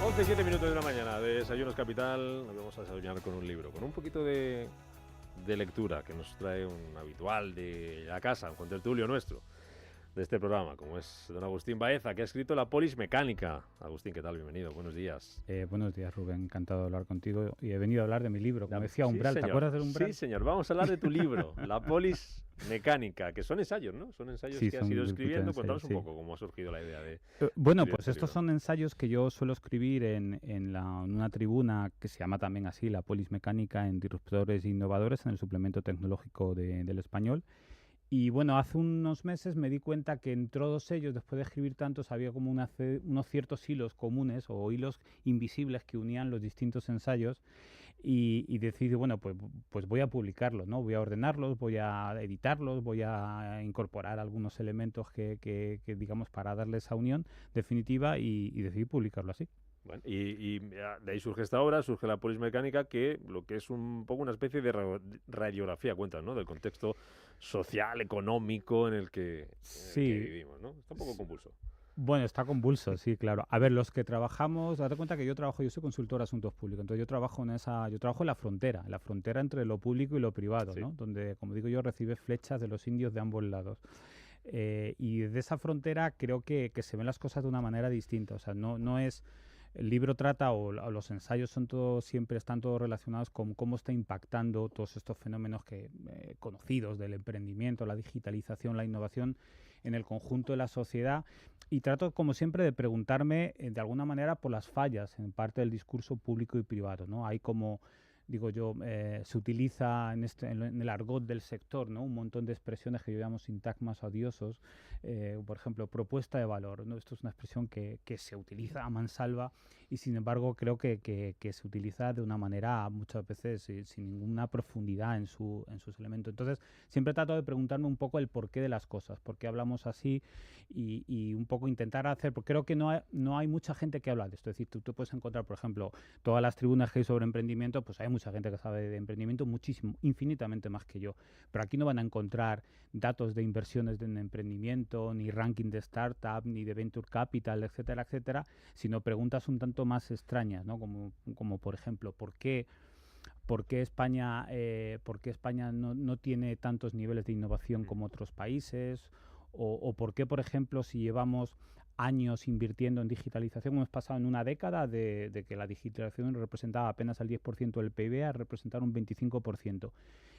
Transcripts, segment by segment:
11:07 de la mañana, de Desayunos Capital. Nos vamos a desayunar con un libro, con un poquito de lectura que nos trae un habitual de la casa, un contertulio nuestro de este programa, como es don Agustín Baeza, que ha escrito La polis mecánica. Agustín, ¿qué tal? Bienvenido, buenos días. Buenos días, Rubén, encantado de hablar contigo y he venido a hablar de mi libro, como decía Umbral. Sí, ¿Te acuerdas del Umbral? Sí, señor, vamos a hablar de tu libro, La polis mecánica, que son ensayos, ¿no? Son ensayos Sí, que has son ido un grupito de escribiendo. ensayos, Cuéntanos un poco cómo ha surgido la idea de Bueno, escribir pues este estos libro. son ensayos que yo suelo escribir en una tribuna que se llama también así, La polis mecánica en disruptores e innovadores, en el suplemento tecnológico del Español. Y bueno, hace unos meses me di cuenta que en todos ellos, después de escribir tantos, había como unos ciertos hilos comunes o hilos invisibles que unían los distintos ensayos y decidí, bueno, pues voy a publicarlos, ¿no? Voy a ordenarlos, voy a editarlos, voy a incorporar algunos elementos que digamos, para darle esa unión definitiva y decidí publicarlo así. Bueno, y de ahí surge esta obra, surge La polis mecánica, que lo que es un poco una especie de radiografía, cuentas, ¿no? Del contexto social, económico en el que Sí. vivimos, ¿no? Está un poco convulso. Bueno, está convulso, sí, claro. A ver, los que trabajamos, date cuenta que yo soy consultor de asuntos públicos, entonces yo trabajo en la frontera entre lo público y lo privado, Sí. ¿no? Donde, como digo yo, recibes flechas de los indios de ambos lados. Y de esa frontera creo que se ven las cosas de una manera distinta, o sea, no es... El libro trata, o los ensayos siempre están todos relacionados con cómo está impactando todos estos fenómenos conocidos del emprendimiento, la digitalización, la innovación en el conjunto de la sociedad. Y trato, como siempre, de preguntarme, de alguna manera, por las fallas en parte del discurso público y privado, ¿no? Hay como... Digo yo, se utiliza en el argot del sector, ¿no? Un montón de expresiones que yo llamo sintagmas odiosos. Por ejemplo, propuesta de valor, ¿no? Esto es una expresión que se utiliza a mansalva y sin embargo creo que se utiliza de una manera muchas veces sin ninguna profundidad en sus elementos. Entonces siempre trato de preguntarme un poco el porqué de las cosas, por qué hablamos así y un poco intentar hacer, porque creo que no hay mucha gente que habla de esto. Es decir, tú puedes encontrar, por ejemplo, todas las tribunas que hay sobre emprendimiento, pues hay mucha gente que sabe de emprendimiento, muchísimo, infinitamente más que yo. Pero aquí no van a encontrar datos de inversiones en emprendimiento, ni ranking de startup, ni de venture capital, etcétera, etcétera, sino preguntas un tanto más extrañas, ¿no? Como por ejemplo, ¿por qué España no tiene tantos niveles de innovación como otros países? O por qué, por ejemplo, si llevamos años invirtiendo en digitalización, hemos pasado en una década de que la digitalización representaba apenas el 10% del PIB a representar un 25%.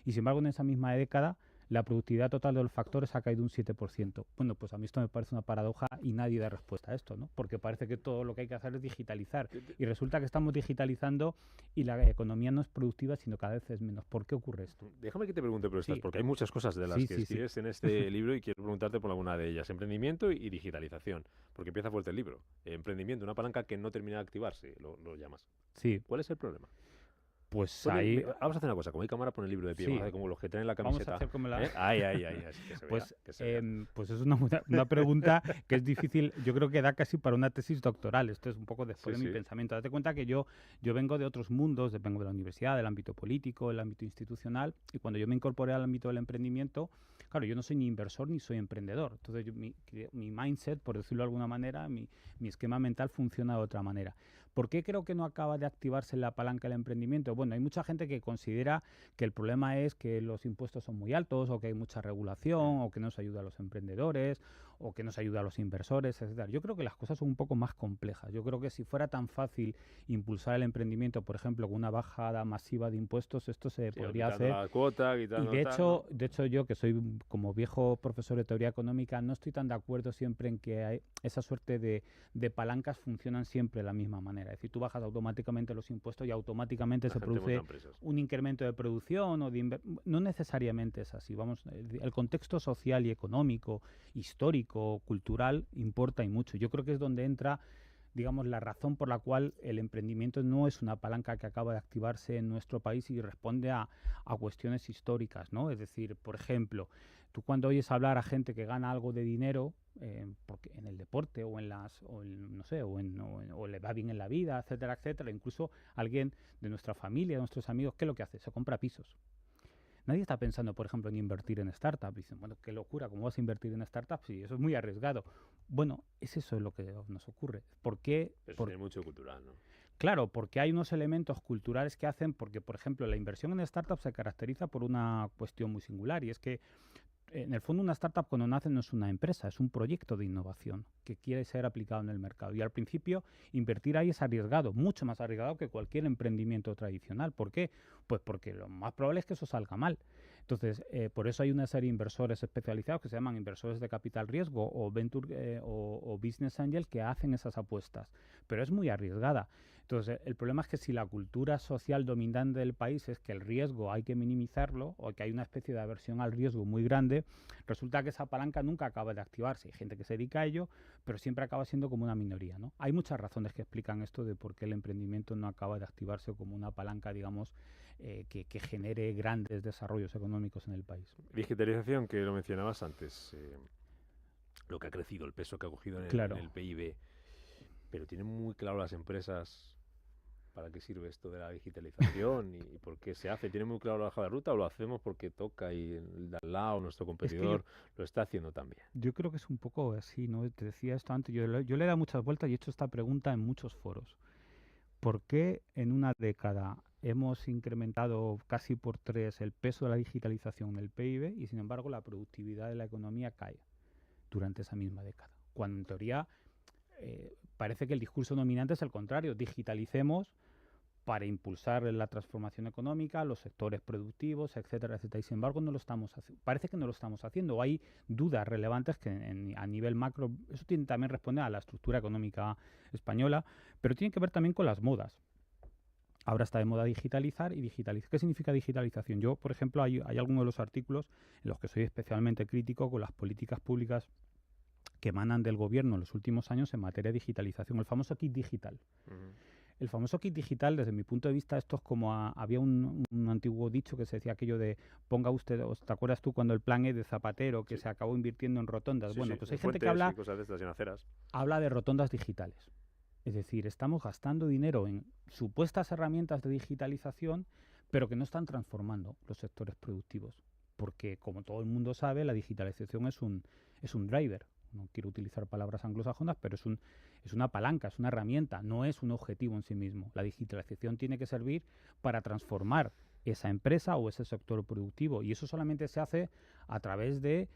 Y sin embargo, en esa misma década, la productividad total de los factores ha caído un 7%. Bueno, pues a mí esto me parece una paradoja y nadie da respuesta a esto, ¿no? Porque parece que todo lo que hay que hacer es digitalizar. Y resulta que estamos digitalizando y la economía no es productiva, sino cada vez es menos. ¿Por qué ocurre esto? Déjame que te pregunte por estas, Sí. porque hay muchas cosas de las que escribes en este libro y quiero preguntarte por alguna de ellas. Emprendimiento y digitalización, porque empieza fuerte el libro. Emprendimiento, una palanca que no termina de activarse, lo llamas. Sí. ¿Cuál es el problema? Pues ahí... Vamos a hacer una cosa, como hay cámara, pon el libro de pie, Sí. vamos a hacer como los que traen la camiseta. Vamos a hacer como la... Ahí, así que se vea, Pues, que se vea. pues es una pregunta que es difícil, yo creo que da casi para una tesis doctoral. Esto es un poco después de mi pensamiento. Date cuenta que yo vengo de otros mundos, vengo de la universidad, del ámbito político, del ámbito institucional, y cuando yo me incorporé al ámbito del emprendimiento, claro, yo no soy ni inversor ni soy emprendedor. Entonces mi mindset, por decirlo de alguna manera, mi esquema mental funciona de otra manera. ¿Por qué creo que no acaba de activarse la palanca del emprendimiento? Bueno, hay mucha gente que considera que el problema es que los impuestos son muy altos o que hay mucha regulación o que no se ayuda a los emprendedores o que no se ayuda a los inversores, etc. Yo creo que las cosas son un poco más complejas. Yo creo que si fuera tan fácil impulsar el emprendimiento, por ejemplo, con una bajada masiva de impuestos, esto se podría hacer. La cuota, Y de hecho yo, que soy como viejo profesor de teoría económica, no estoy tan de acuerdo siempre en que hay esa suerte de palancas funcionan siempre de la misma manera. Es decir, tú bajas automáticamente los impuestos y automáticamente se produce un incremento de producción o no necesariamente es así. Vamos, el contexto social y económico, histórico, cultural importa y mucho. Yo creo que es donde entra, digamos, la razón por la cual el emprendimiento no es una palanca que acaba de activarse en nuestro país y responde a cuestiones históricas, ¿no? Es decir, por ejemplo, tú cuando oyes hablar a gente que gana algo de dinero, porque en el deporte o o le va bien en la vida, etcétera, etcétera, incluso alguien de nuestra familia, de nuestros amigos, ¿qué es lo que hace? Se compra pisos. Nadie está pensando, por ejemplo, en invertir en startups. Dicen, bueno, qué locura, ¿cómo vas a invertir en startups? Sí, eso es muy arriesgado. Bueno, es eso lo que nos ocurre. ¿Por qué? Eso tiene mucho cultural, ¿no? Claro, porque hay unos elementos culturales que hacen, porque, por ejemplo, la inversión en startups se caracteriza por una cuestión muy singular, y es que en el fondo una startup cuando nace no es una empresa, es un proyecto de innovación que quiere ser aplicado en el mercado. Y al principio invertir ahí es arriesgado, mucho más arriesgado que cualquier emprendimiento tradicional. ¿Por qué? Pues porque lo más probable es que eso salga mal. Entonces, por eso hay una serie de inversores especializados que se llaman inversores de capital riesgo o venture o business angel que hacen esas apuestas. Pero es muy arriesgada. Entonces, el problema es que si la cultura social dominante del país es que el riesgo hay que minimizarlo o que hay una especie de aversión al riesgo muy grande, resulta que esa palanca nunca acaba de activarse. Hay gente que se dedica a ello, pero siempre acaba siendo como una minoría, ¿no? Hay muchas razones que explican esto de por qué el emprendimiento no acaba de activarse como una palanca, digamos, que genere grandes desarrollos económicos en el país. Digitalización, que lo mencionabas antes, lo que ha crecido, el peso que ha cogido en el PIB, pero tienen muy claro las empresas para qué sirve esto de la digitalización y por qué se hace. ¿Tiene muy claro la hoja de ruta o lo hacemos porque toca y el de al lado, nuestro competidor, lo está haciendo también? Yo creo que es un poco así, ¿no? Te decía esto antes, yo le he dado muchas vueltas y he hecho esta pregunta en muchos foros. ¿Por qué en una década hemos incrementado casi por 3 el peso de la digitalización en el PIB y sin embargo la productividad de la economía cae durante esa misma década? Cuando en teoría parece que el discurso dominante es el contrario, digitalicemos para impulsar la transformación económica, los sectores productivos, etcétera, etcétera. Y sin embargo no lo estamos haciendo. Parece que no lo estamos haciendo. Hay dudas relevantes que a nivel macro, eso tiene también responder a la estructura económica española, pero tiene que ver también con las modas. Ahora está de moda digitalizar y digitalizar. ¿Qué significa digitalización? Yo, por ejemplo, hay algunos de los artículos en los que soy especialmente crítico con las políticas públicas que emanan del gobierno en los últimos años en materia de digitalización, el famoso kit digital. El famoso kit digital, desde mi punto de vista, esto es como había un antiguo dicho que se decía aquello de ponga usted, ¿te acuerdas tú cuando el plan E de Zapatero que se acabó invirtiendo en rotondas? Sí, bueno, sí, pues hay gente que habla de rotondas digitales. Es decir, estamos gastando dinero en supuestas herramientas de digitalización, pero que no están transformando los sectores productivos. Porque, como todo el mundo sabe, la digitalización es un driver. No quiero utilizar palabras anglosajonas, pero es una palanca, es una herramienta, no es un objetivo en sí mismo. La digitalización tiene que servir para transformar esa empresa o ese sector productivo, y eso solamente se hace a través de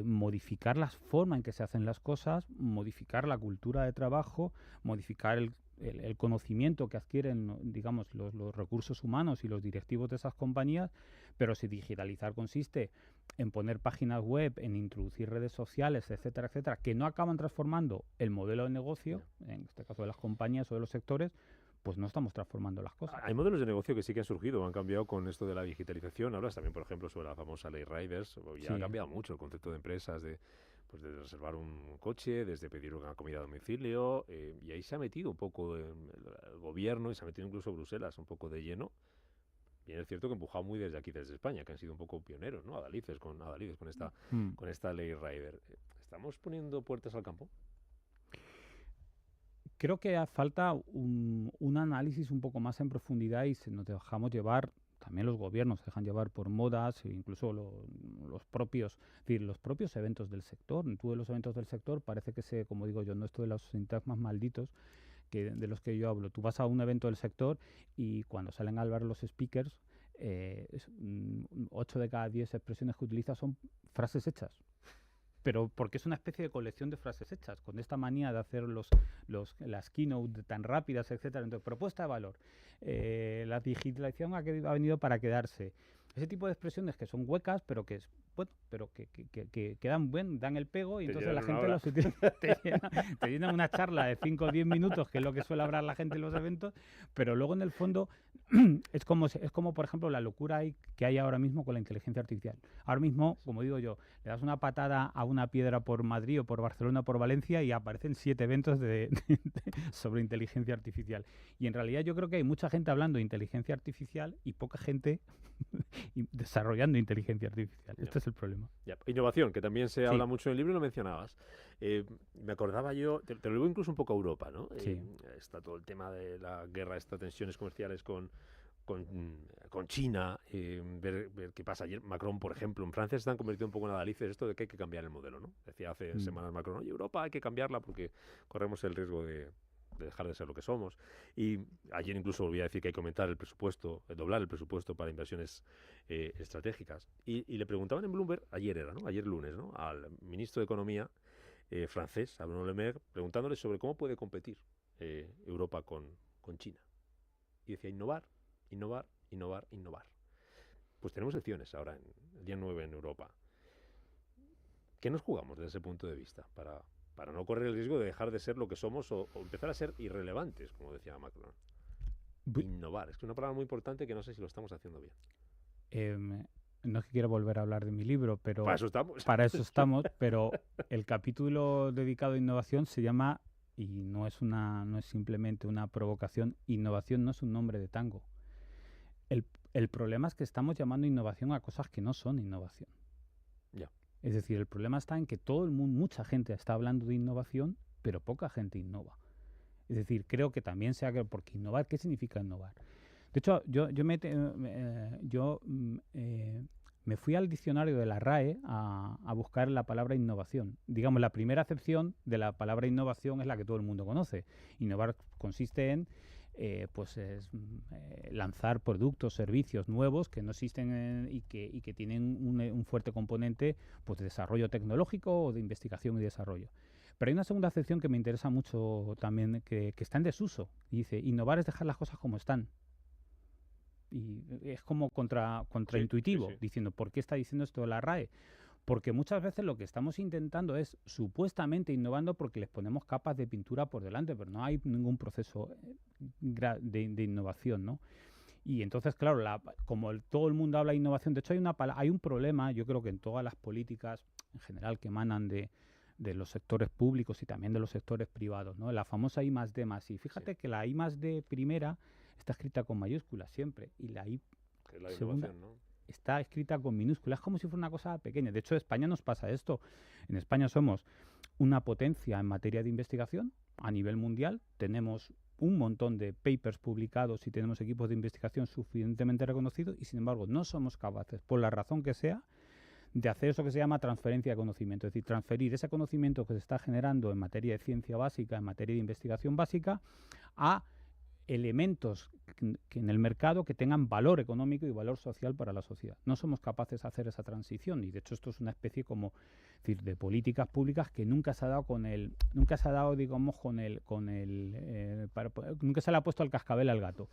modificar la forma en que se hacen las cosas, modificar la cultura de trabajo, modificar el conocimiento que adquieren, digamos, los recursos humanos y los directivos de esas compañías. Pero si digitalizar consiste en poner páginas web, en introducir redes sociales, etcétera, etcétera, que no acaban transformando el modelo de negocio, en este caso de las compañías o de los sectores, pues no estamos transformando las cosas. Hay modelos de negocio que sí que han surgido, han cambiado con esto de la digitalización. Hablas también, por ejemplo, sobre la famosa ley Riders. Ya ha cambiado mucho el concepto de empresas, de reservar un coche, desde pedir una comida a domicilio, y ahí se ha metido un poco el gobierno y se ha metido incluso Bruselas un poco de lleno. Bien, es cierto que empujado muy desde aquí, desde España, que han sido un poco pioneros, ¿no? Adalices con esta ley Rider. ¿Estamos poniendo puertas al campo? Creo que falta un análisis un poco más en profundidad y nos dejamos llevar, también los gobiernos se dejan llevar por modas e incluso los propios eventos del sector. Tú de los eventos del sector parece que como digo yo, no esto de los sintagmas malditos de los que yo hablo. Tú vas a un evento del sector y cuando salen a hablar los speakers, 8 de cada 10 expresiones que utiliza son frases hechas. Pero porque es una especie de colección de frases hechas, con esta manía de hacer las keynote tan rápidas, etcétera. Entonces, propuesta de valor. La digitalización ha venido para quedarse. Ese tipo de expresiones que son huecas, pero que dan el pego, y entonces la gente los utiliza. Te llenan una charla de 5 o 10 minutos, que es lo que suele hablar la gente en los eventos, pero luego en el fondo es como por ejemplo la locura que hay ahora mismo con la inteligencia artificial. Ahora mismo, como digo yo, le das una patada a una piedra por Madrid o por Barcelona o por Valencia y aparecen 7 eventos sobre inteligencia artificial. Y en realidad yo creo que hay mucha gente hablando de inteligencia artificial y poca gente desarrollando inteligencia artificial. Este es el problema. Innovación, que también se habla mucho en el libro y lo mencionabas. Me acordaba yo, te lo digo incluso un poco a Europa, ¿no? Sí. Está todo el tema de la guerra, estas tensiones comerciales con con China, ver qué pasa. Ayer Macron, por ejemplo, en Francia se están convirtiendo un poco en adalices esto de que hay que cambiar el modelo, ¿no? Decía hace semanas Macron, oye, Europa hay que cambiarla porque corremos el riesgo de dejar de ser lo que somos. Y ayer incluso volví a decir que hay que aumentar el presupuesto, doblar el presupuesto para inversiones estratégicas. Y le preguntaban en Bloomberg, ayer era, ¿no? Ayer lunes, ¿no? Al ministro de Economía francés, a Bruno Le Maire, preguntándole sobre cómo puede competir Europa con China. Y decía innovar, innovar, innovar, innovar. Pues tenemos elecciones ahora, el día 9 en Europa. ¿Qué nos jugamos desde ese punto de vista? Para no correr el riesgo de dejar de ser lo que somos o empezar a ser irrelevantes, como decía Macron. Innovar, es que es una palabra muy importante que no sé si lo estamos haciendo bien. No es que quiera volver a hablar de mi libro, pero para eso estamos. Para eso estamos, pero el capítulo dedicado a innovación se llama, y no es simplemente una provocación, innovación no es un nombre de tango. El problema es que estamos llamando innovación a cosas que no son innovación. Ya. Es decir, el problema está en que todo el mundo, mucha gente está hablando de innovación, pero poca gente innova. Es decir, creo que también porque innovar, ¿qué significa innovar? De hecho, yo me fui al diccionario de la RAE a buscar la palabra innovación. Digamos, la primera acepción de la palabra innovación es la que todo el mundo conoce. Innovar consiste en lanzar productos, servicios nuevos que no existen y que tienen un fuerte componente pues, de desarrollo tecnológico o de investigación y desarrollo. Pero hay una segunda acepción que me interesa mucho también, que está en desuso. Y dice, innovar es dejar las cosas como están. Y es como contraintuitivo, sí. Diciendo, ¿por qué está diciendo esto la RAE? Porque muchas veces lo que estamos intentando es supuestamente innovando porque les ponemos capas de pintura por delante, pero no hay ningún proceso de innovación, ¿no? Y entonces, claro, como todo el mundo habla de innovación, de hecho hay un problema, yo creo que en todas las políticas en general que emanan de los sectores públicos y también de los sectores privados, ¿no? La famosa I+D+I. Fíjate que la I+D primera está escrita con mayúsculas siempre y la I que es la segunda, innovación, ¿no? Está escrita con minúsculas, como si fuera una cosa pequeña. De hecho, en España nos pasa esto. En España somos una potencia en materia de investigación a nivel mundial. Tenemos un montón de papers publicados y tenemos equipos de investigación suficientemente reconocidos y, sin embargo, no somos capaces, por la razón que sea, de hacer eso que se llama transferencia de conocimiento. Es decir, transferir ese conocimiento que se está generando en materia de ciencia básica, en materia de investigación básica, a elementos que en el mercado que tengan valor económico y valor social para la sociedad. No somos capaces de hacer esa transición y de hecho esto es una especie como decir, de políticas públicas que nunca se ha dado nunca se le ha puesto el cascabel al gato.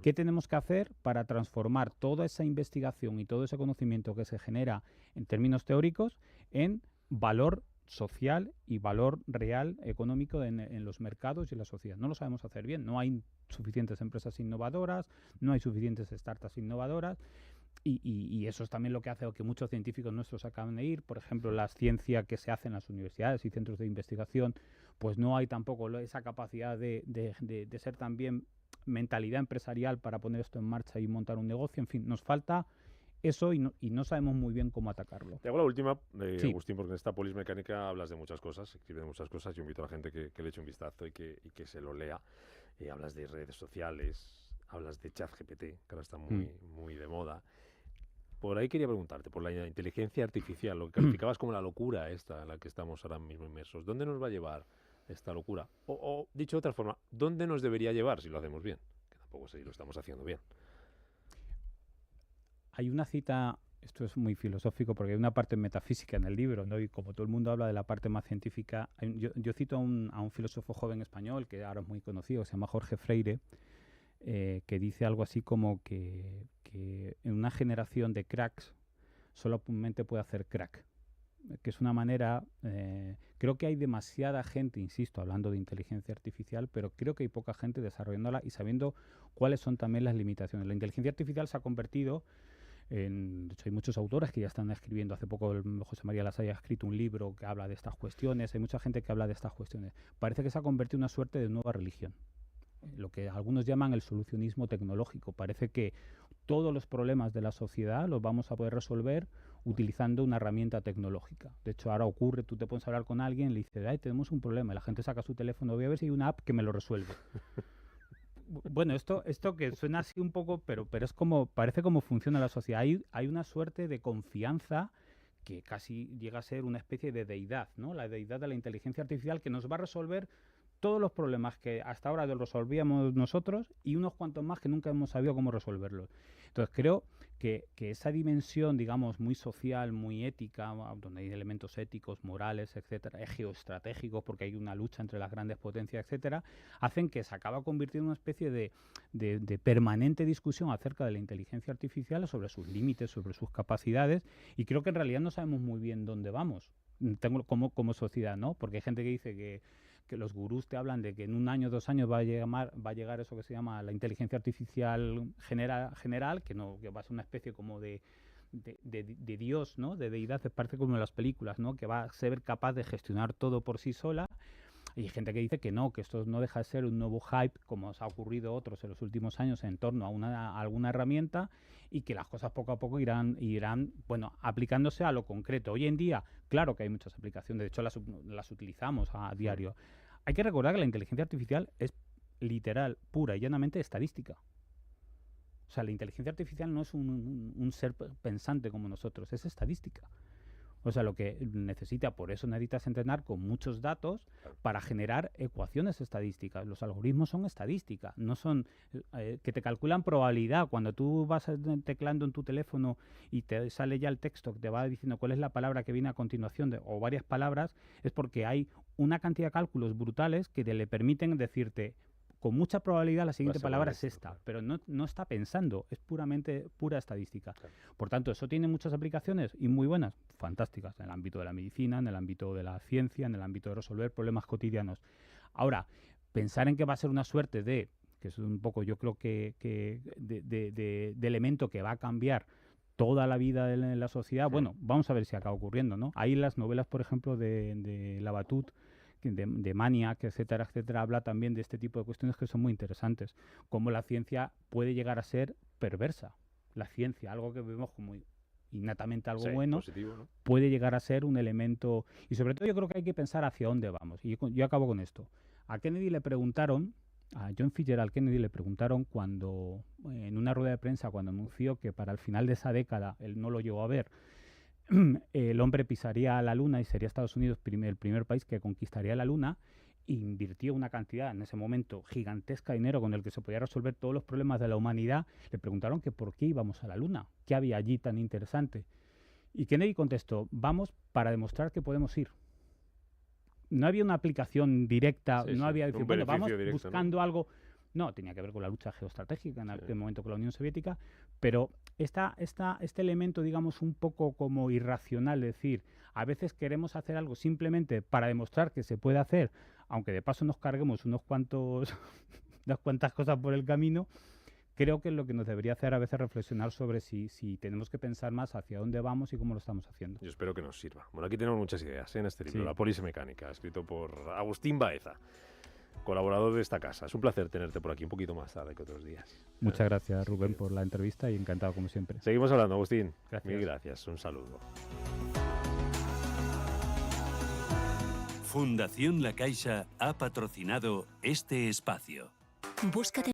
¿Qué tenemos que hacer para transformar toda esa investigación y todo ese conocimiento que se genera en términos teóricos en valor social y valor real económico en los mercados y en la sociedad? No lo sabemos hacer bien. No hay suficientes empresas innovadoras, no hay suficientes startups innovadoras y eso es también lo que hace que muchos científicos nuestros acaben de ir. Por ejemplo, la ciencia que se hace en las universidades y centros de investigación, pues no hay tampoco esa capacidad de ser también mentalidad empresarial para poner esto en marcha y montar un negocio. En fin, nos falta eso y no sabemos muy bien cómo atacarlo. Te hago la última, sí. Agustín, porque en esta Polis Mecánica hablas de muchas cosas, escribes de muchas cosas. Yo invito a la gente que le eche un vistazo y que se lo lea. Hablas de redes sociales, hablas de ChatGPT, que ahora está muy de moda. Por ahí quería preguntarte, por la inteligencia artificial, lo que calificabas como la locura esta en la que estamos ahora mismo inmersos. ¿Dónde nos va a llevar esta locura? O dicho de otra forma, ¿dónde nos debería llevar si lo hacemos bien? Que tampoco sé si lo estamos haciendo bien. Hay una cita, esto es muy filosófico porque hay una parte metafísica en el libro, ¿no? Y como todo el mundo habla de la parte más científica, yo cito a un filósofo joven español que ahora es muy conocido, se llama Jorge Freire, que dice algo así como que en una generación de cracks solamente puede hacer crack, que es una manera, creo que hay demasiada gente, insisto, hablando de inteligencia artificial, pero creo que hay poca gente desarrollándola y sabiendo cuáles son también las limitaciones. La inteligencia artificial se ha convertido de hecho hay muchos autores que ya están escribiendo. Hace poco José María Lasalla ha escrito un libro que habla de estas cuestiones. Hay mucha gente que habla de estas cuestiones. Parece que se ha convertido en una suerte de nueva religión, lo que algunos llaman el solucionismo tecnológico. Parece que todos los problemas de la sociedad los vamos a poder resolver utilizando una herramienta tecnológica. De hecho, ahora ocurre, tú te pones a hablar con alguien y le dices, tenemos un problema, y la gente saca su teléfono, voy a ver si hay una app que me lo resuelve. Bueno, esto que suena así un poco, pero es como, parece como funciona la sociedad. Hay una suerte de confianza que casi llega a ser una especie de deidad, ¿no? La deidad de la inteligencia artificial que nos va a resolver todos los problemas que hasta ahora los resolvíamos nosotros y unos cuantos más que nunca hemos sabido cómo resolverlos. Entonces creo que esa dimensión, digamos, muy social, muy ética, donde hay elementos éticos, morales, etcétera, geoestratégicos, porque hay una lucha entre las grandes potencias, etcétera, hacen que se acaba convirtiendo en una especie de permanente discusión acerca de la inteligencia artificial, sobre sus límites, sobre sus capacidades, y creo que en realidad no sabemos muy bien dónde vamos como sociedad, ¿no? Porque hay gente que dice que los gurús te hablan de que en 1 año, 2 años va a llegar eso que se llama la inteligencia artificial general, que va a ser una especie como de Dios, ¿no? De deidad, parece como en las películas, ¿no? Que va a ser capaz de gestionar todo por sí sola. Y hay gente que dice que no, que esto no deja de ser un nuevo hype, como os ha ocurrido a otros en los últimos años en torno a alguna herramienta, y que las cosas poco a poco irán bueno, aplicándose a lo concreto. Hoy en día, claro que hay muchas aplicaciones, de hecho las utilizamos a diario. Hay que recordar que la inteligencia artificial es literal, pura y llanamente estadística. O sea, la inteligencia artificial no es un ser pensante como nosotros, es estadística. O sea, lo que necesita, por eso necesitas entrenar con muchos datos para generar ecuaciones estadísticas. Los algoritmos son estadística, no son que te calculan probabilidad. Cuando tú vas teclando en tu teléfono y te sale ya el texto que te va diciendo cuál es la palabra que viene a continuación o varias palabras, es porque hay una cantidad de cálculos brutales que le permiten decirte con mucha probabilidad la siguiente palabra es esta, pero no está pensando, es pura estadística. Claro. Por tanto, eso tiene muchas aplicaciones y muy buenas, fantásticas, en el ámbito de la medicina, en el ámbito de la ciencia, en el ámbito de resolver problemas cotidianos. Ahora, pensar en que va a ser una suerte que es un poco, yo creo que de elemento que va a cambiar toda la vida de la sociedad, bueno, vamos a ver si acaba ocurriendo, ¿no? Ahí las novelas, por ejemplo, de Labatut, de Maniac, etcétera, etcétera, habla también de este tipo de cuestiones que son muy interesantes. Cómo la ciencia puede llegar a ser perversa. La ciencia, algo que vemos como innatamente algo bueno, positivo, ¿no? Puede llegar a ser un elemento... Y sobre todo yo creo que hay que pensar hacia dónde vamos. Y yo acabo con esto. A Kennedy le preguntaron, a John Fitzgerald Kennedy le preguntaron cuando, en una rueda de prensa, cuando anunció que para el final de esa década, él no lo llegó a ver, el hombre pisaría la Luna y sería Estados Unidos el primer país que conquistaría la Luna, e invirtió una cantidad en ese momento gigantesca de dinero con el que se podía resolver todos los problemas de la humanidad. Le preguntaron que por qué íbamos a la Luna, qué había allí tan interesante. Y Kennedy contestó, vamos para demostrar que podemos ir. No había una aplicación directa, había decir, bueno, vamos directo, buscando, ¿no? Algo. No, tenía que ver con la lucha geoestratégica en aquel momento con la Unión Soviética, pero este elemento, digamos, un poco como irracional, es decir, a veces queremos hacer algo simplemente para demostrar que se puede hacer, aunque de paso nos carguemos unas cuantas cosas por el camino, creo que es lo que nos debería hacer a veces reflexionar sobre si tenemos que pensar más hacia dónde vamos y cómo lo estamos haciendo. Yo espero que nos sirva. Bueno, aquí tenemos muchas ideas en este libro, La Polis Mecánica, escrito por Agustín Baeza, colaborador de esta casa. Es un placer tenerte por aquí un poquito más tarde que otros días. Muchas gracias, Rubén, por la entrevista y encantado como siempre. Seguimos hablando, Agustín. Gracias. Mil gracias. Un saludo. Fundación La Caixa ha patrocinado este espacio. Búscate